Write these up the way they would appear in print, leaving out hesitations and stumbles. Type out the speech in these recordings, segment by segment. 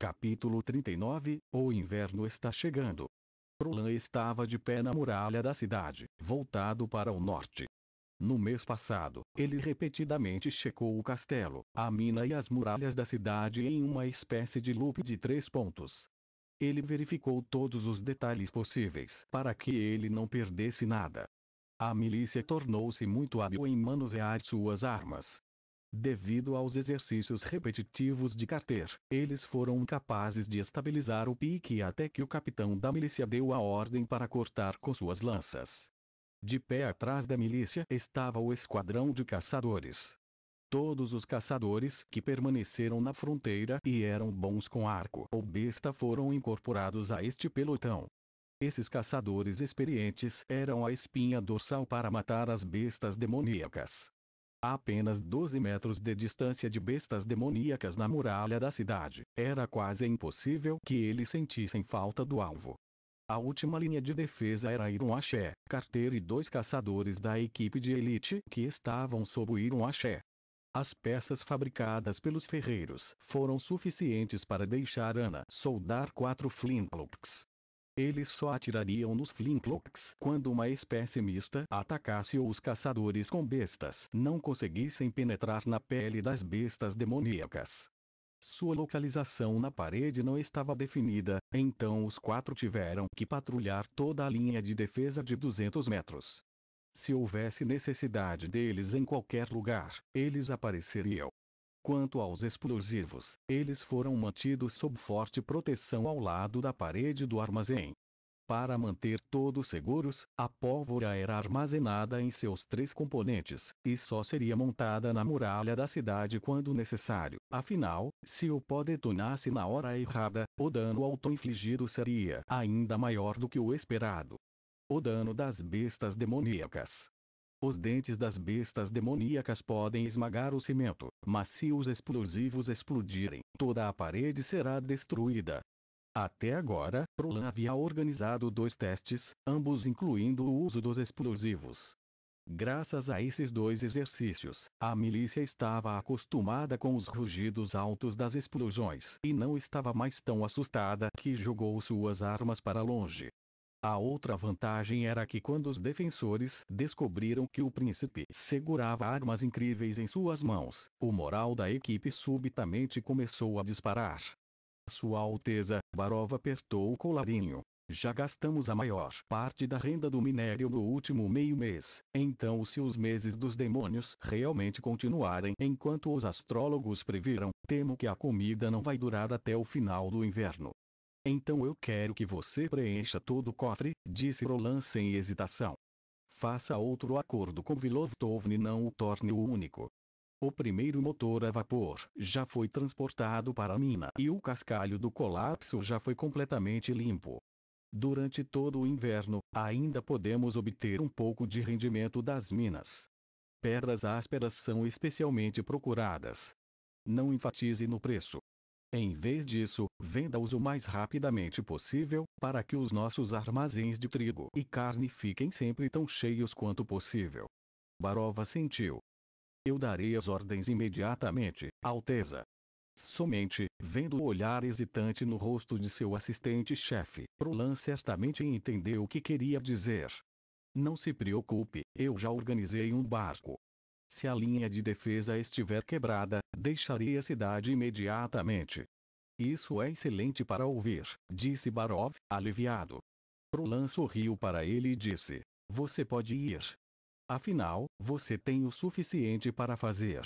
Capítulo 39 O inverno está chegando. Roland estava de pé na muralha da cidade, voltado para o norte. No mês passado, ele repetidamente checou o castelo, a mina e as muralhas da cidade em uma espécie de loop de 3 pontos. Ele verificou todos os detalhes possíveis para que ele não perdesse nada. A milícia tornou-se muito hábil em manusear suas armas. Devido aos exercícios repetitivos de Carter, eles foram incapazes de estabilizar o pique até que o capitão da milícia deu a ordem para cortar com suas lanças. De pé atrás da milícia estava o esquadrão de caçadores. Todos os caçadores que permaneceram na fronteira e eram bons com arco ou besta foram incorporados a este pelotão. Esses caçadores experientes eram a espinha dorsal para matar as bestas demoníacas. A apenas 12 metros de distância de bestas demoníacas na muralha da cidade, era quase impossível que eles sentissem falta do alvo. A última linha de defesa era Iron Axé, Carter e 2 caçadores da equipe de elite que estavam sob o Iron Axé. As peças fabricadas pelos ferreiros foram suficientes para deixar Ana soldar 4 flintlocks. Eles só atirariam nos flintlocks quando uma espécie mista atacasse ou os caçadores com bestas não conseguissem penetrar na pele das bestas demoníacas. Sua localização na parede não estava definida, então os 4 tiveram que patrulhar toda a linha de defesa de 200 metros. Se houvesse necessidade deles em qualquer lugar, eles apareceriam. Quanto aos explosivos, eles foram mantidos sob forte proteção ao lado da parede do armazém. Para manter todos seguros, a pólvora era armazenada em seus 3 componentes, e só seria montada na muralha da cidade quando necessário. Afinal, se o pó detonasse na hora errada, o dano auto-infligido seria ainda maior do que o esperado. O dano das bestas demoníacas. Os dentes das bestas demoníacas podem esmagar o cimento, mas se os explosivos explodirem, toda a parede será destruída. Até agora, Roland havia organizado 2 testes, ambos incluindo o uso dos explosivos. Graças a esses 2 exercícios, a milícia estava acostumada com os rugidos altos das explosões e não estava mais tão assustada que jogou suas armas para longe. A outra vantagem era que quando os defensores descobriram que o príncipe segurava armas incríveis em suas mãos, o moral da equipe subitamente começou a disparar. Sua Alteza, Barov apertou o colarinho. Já gastamos a maior parte da renda do minério no último meio mês, então se os meses dos demônios realmente continuarem enquanto os astrólogos previram, temo que a comida não vai durar até o final do inverno. Então eu quero que você preencha todo o cofre, disse Roland sem hesitação. Faça outro acordo com Vilovtovn e não o torne o único. O primeiro motor a vapor já foi transportado para a mina e o cascalho do colapso já foi completamente limpo. Durante todo o inverno, ainda podemos obter um pouco de rendimento das minas. Pedras ásperas são especialmente procuradas. Não enfatize no preço. Em vez disso, venda-os o mais rapidamente possível, para que os nossos armazéns de trigo e carne fiquem sempre tão cheios quanto possível. Barov assentiu. Eu darei as ordens imediatamente, Alteza. Somente, vendo o olhar hesitante no rosto de seu assistente-chefe, Roland certamente entendeu o que queria dizer. Não se preocupe, eu já organizei um barco. Se a linha de defesa estiver quebrada, deixarei a cidade imediatamente. Isso é excelente para ouvir, disse Barov, aliviado. Roland sorriu para ele e disse: Você pode ir. Afinal, você tem o suficiente para fazer.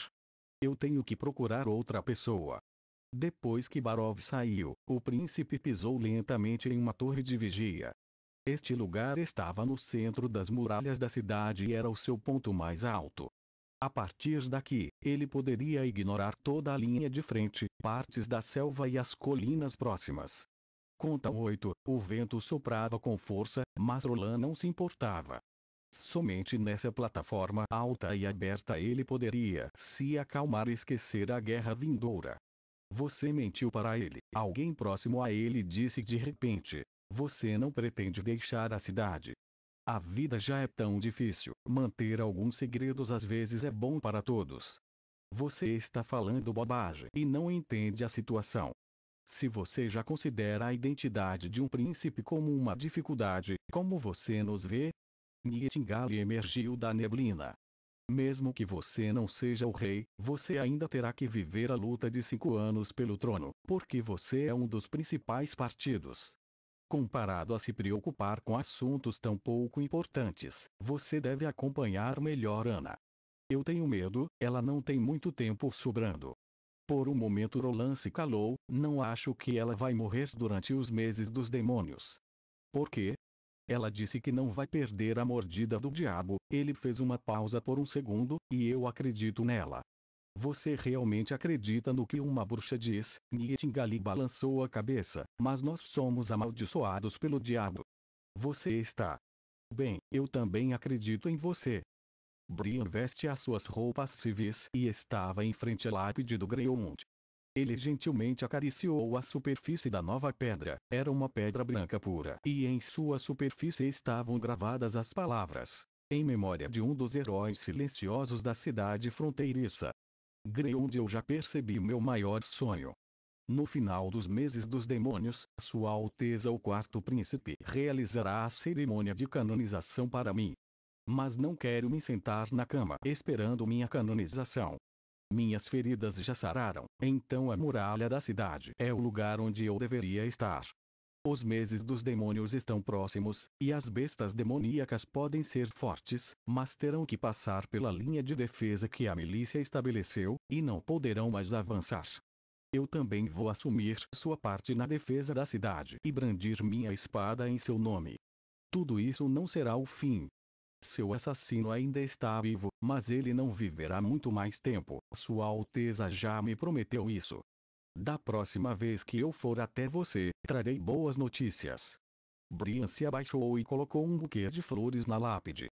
Eu tenho que procurar outra pessoa. Depois que Barov saiu, o príncipe pisou lentamente em uma torre de vigia. Este lugar estava no centro das muralhas da cidade e era o seu ponto mais alto. A partir daqui, ele poderia ignorar toda a linha de frente, partes da selva e as colinas próximas. Conta 8, o vento soprava com força, mas Roland não se importava. Somente nessa plataforma alta e aberta ele poderia se acalmar e esquecer a guerra vindoura. Você mentiu para ele. Alguém próximo a ele disse de repente. Você não pretende deixar a cidade. A vida já é tão difícil, manter alguns segredos às vezes é bom para todos. Você está falando bobagem e não entende a situação. Se você já considera a identidade de um príncipe como uma dificuldade, como você nos vê? Nightingale emergiu da neblina. Mesmo que você não seja o rei, você ainda terá que viver a luta de 5 anos pelo trono, porque você é um dos principais partidos. Comparado a se preocupar com assuntos tão pouco importantes, você deve acompanhar melhor Ana. Eu tenho medo, ela não tem muito tempo sobrando. Por um momento Roland se calou, não acho que ela vai morrer durante os meses dos demônios. Por quê? Ela disse que não vai perder a mordida do diabo. Ele fez uma pausa por um segundo, e eu acredito nela. Você realmente acredita no que uma bruxa diz? Nightingale balançou a cabeça, mas nós somos amaldiçoados pelo diabo. Você está. Bem, eu também acredito em você. Brian veste as suas roupas civis e estava em frente à lápide do Greyhound. Ele gentilmente acariciou a superfície da nova pedra. Era uma pedra branca pura. E em sua superfície estavam gravadas as palavras: em memória de um dos heróis silenciosos da cidade fronteiriça. Greyhound, eu já percebi meu maior sonho. No final dos meses dos demônios, Sua Alteza o Quarto Príncipe realizará a cerimônia de canonização para mim. Mas não quero me sentar na cama esperando minha canonização. Minhas feridas já sararam, então a muralha da cidade é o lugar onde eu deveria estar. Os meses dos demônios estão próximos, e as bestas demoníacas podem ser fortes, mas terão que passar pela linha de defesa que a milícia estabeleceu, e não poderão mais avançar. Eu também vou assumir sua parte na defesa da cidade e brandir minha espada em seu nome. Tudo isso não será o fim. Seu assassino ainda está vivo, mas ele não viverá muito mais tempo. Sua Alteza já me prometeu isso. Da próxima vez que eu for até você, trarei boas notícias. Brian se abaixou e colocou um buquê de flores na lápide.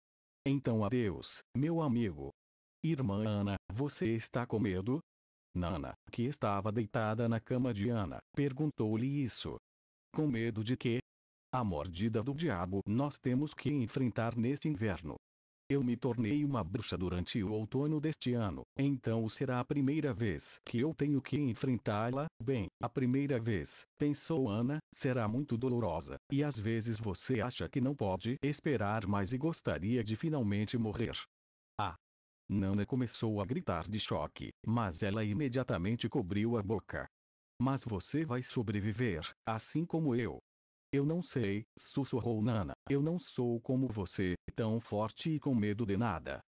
Então adeus, meu amigo. Irmã Ana, você está com medo? Nana, que estava deitada na cama de Ana, perguntou-lhe isso. Com medo de quê? A mordida do diabo nós temos que enfrentar neste inverno. Eu me tornei uma bruxa durante o outono deste ano, então será a primeira vez que eu tenho que enfrentá-la. Bem, a primeira vez, pensou Ana, será muito dolorosa, e às vezes você acha que não pode esperar mais e gostaria de finalmente morrer. Ah! Nana começou a gritar de choque, mas ela imediatamente cobriu a boca. Mas você vai sobreviver, assim como eu. Eu não sei, sussurrou Nana. Eu não sou como você, tão forte e com medo de nada.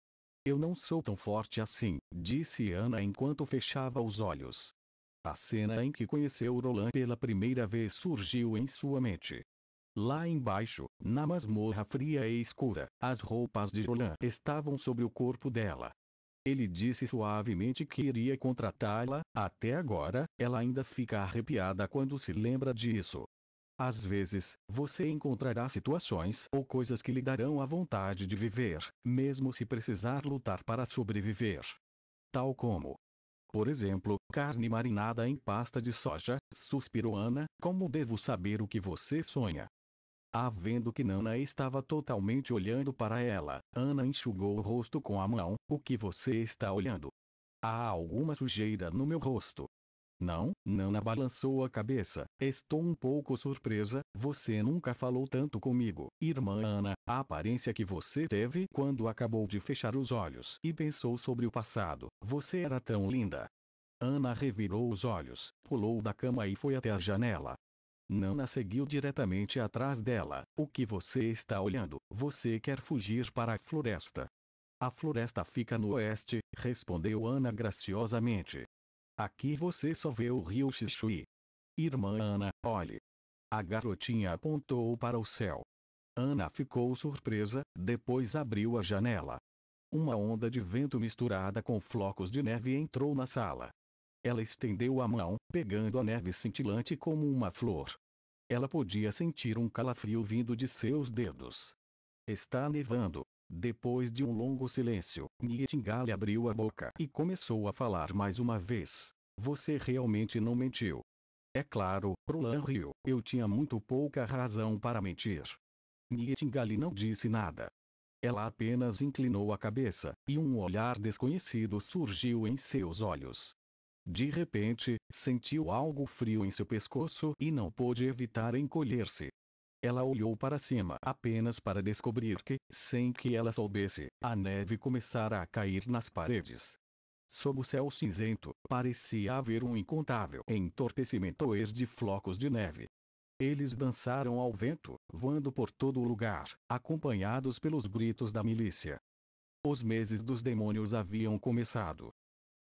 Eu não sou tão forte assim, disse Ana enquanto fechava os olhos. A cena em que conheceu Roland pela primeira vez surgiu em sua mente. Lá embaixo, na masmorra fria e escura, as roupas de Roland estavam sobre o corpo dela. Ele disse suavemente que iria contratá-la. Até agora, ela ainda fica arrepiada quando se lembra disso. Às vezes, você encontrará situações ou coisas que lhe darão a vontade de viver, mesmo se precisar lutar para sobreviver. Tal como, por exemplo, carne marinada em pasta de soja, suspirou Ana, como devo saber o que você sonha? Vendo que Nana estava totalmente olhando para ela, Ana enxugou o rosto com a mão. O que você está olhando? Há alguma sujeira no meu rosto? Não, Nana balançou a cabeça. Estou um pouco surpresa, você nunca falou tanto comigo. Irmã Ana, a aparência que você teve quando acabou de fechar os olhos e pensou sobre o passado. Você era tão linda. Ana revirou os olhos, pulou da cama e foi até a janela. Nana seguiu diretamente atrás dela. O que você está olhando? Você quer fugir para a floresta? A floresta fica no oeste, respondeu Ana graciosamente. Aqui você só vê o rio Xixui. Irmã Ana, olhe. A garotinha apontou para o céu. Ana ficou surpresa, depois abriu a janela. Uma onda de vento misturada com flocos de neve entrou na sala. Ela estendeu a mão, pegando a neve cintilante como uma flor. Ela podia sentir um calafrio vindo de seus dedos. Está nevando. Depois de um longo silêncio, Nightingale abriu a boca e começou a falar mais uma vez. Você realmente não mentiu. É claro, Roland riu. Eu tinha muito pouca razão para mentir. Nightingale não disse nada. Ela apenas inclinou a cabeça, e um olhar desconhecido surgiu em seus olhos. De repente, sentiu algo frio em seu pescoço e não pôde evitar encolher-se. Ela olhou para cima apenas para descobrir que, sem que ela soubesse, a neve começara a cair nas paredes. Sob o céu cinzento, parecia haver um incontável entorpecimento de flocos de neve. Eles dançaram ao vento, voando por todo o lugar, acompanhados pelos gritos da milícia. Os meses dos demônios haviam começado.